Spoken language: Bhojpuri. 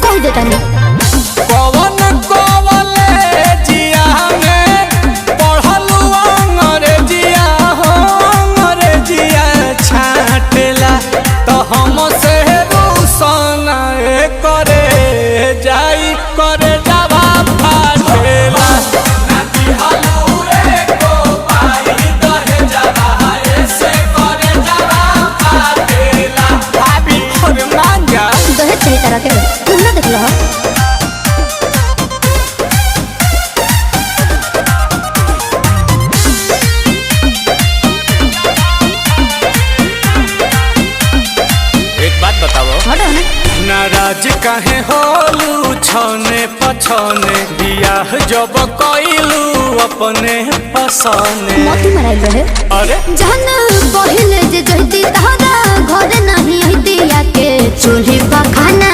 कह देता नहीं कवन कॉलेजिया में पढ़लू अंग्रेजिया हो अंग्रेजिया छाटेला तो हम से रूसन करे जाई करे जावा फाटेला दहेज सही तरह के तू ना देख लो एक बात बताओ हटो ना नाराज काहे होलू छने पछने बियाह जब कइलू अपने पसने मोती मराइल रहे अरे जहन पहिले जे जहती तहरा घर नहीं हती या के चूल्ही पर खाना